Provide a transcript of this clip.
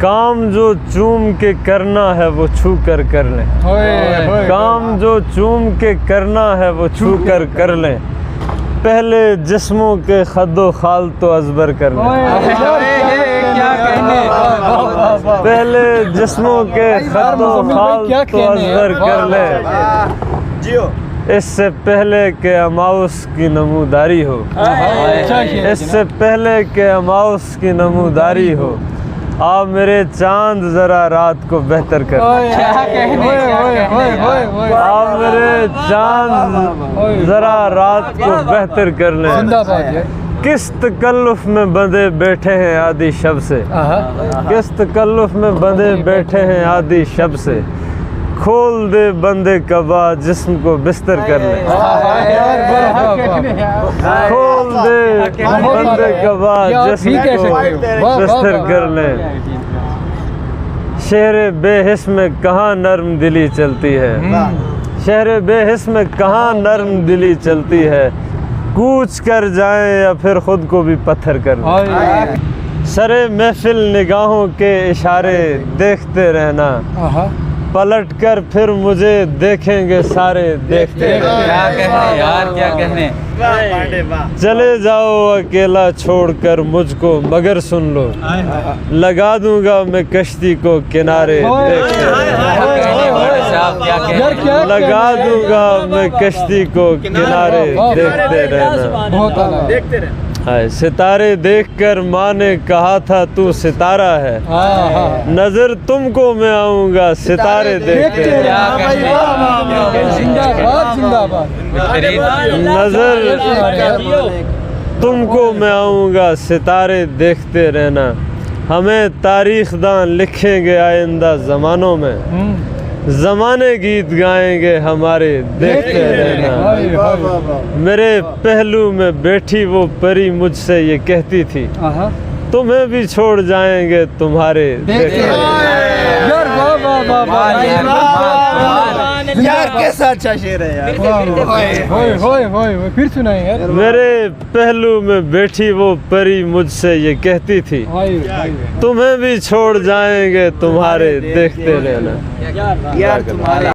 काम जो चूम के करना है वो छू कर कर लें। काम जो चूम के करना है वो छू कर कर लें। पहले जिस्मों के खद्दो खाल तो अजबर कर लें। पहले जिस्मों के खद्दो खाल तो अजबर कर लें। इससे पहले के अमाउस की नमूदारी हो। इससे पहले के अमाउस की नमूदारी हो। आप मेरे चांद जरा रात को बेहतर कर। आप मेरे चांद जरा रात को बेहतर कर लें। किस तकल्लुफ में बंधे बैठे हैं आदि शब से। किस तकल्लुफ में बंधे बैठे हैं आदि शब से। खोल दे बंदे कबा जिस्म को बिस्तर कर ले। खोल दे बंदे कबा जिस्म को बिस्तर कर ले। शहर बेहिस में कहाँ नर्म दिली चलती है। शहर बेहिस में कहाँ नर्म दिली चलती है। कूच कर जाएं या फिर खुद को भी पत्थर कर लें। सरे महफिल निगाहों के इशारे देखते रहना। पलट कर फिर मुझे देखेंगे सारे देखते। क्या कहने यार, क्या कहने। चले जाओ अकेला छोड़कर मुझको मगर सुन लो। लगा दूंगा मैं कश्ती को किनारे देखते। लगा दूंगा मैं कश्ती को किनारे देखते रहना। हाय सितारे देखकर माँ ने कहा था तू सितारा है। नजर तुमको मैं आऊंगा सितारे देखते। नजर तुमको मैं आऊंगा सितारे देखते रहना। हमें तारीख दान लिखेंगे आइंदा जमानों में। ज़माने गीत गाएंगे हमारे देखते रहना। मेरे पहलू में बैठी वो परी मुझसे ये कहती थी तुम्हें भी छोड़ जाएंगे तुम्हारे देखते रहना। यार कैसा अच्छा शेर है यार। फिर सुनाए यार। मेरे पहलू में बैठी वो परी मुझसे ये कहती थी तुम्हें भी छोड़ जाएंगे तुम्हारे देखते रहना। यार तुम्हारे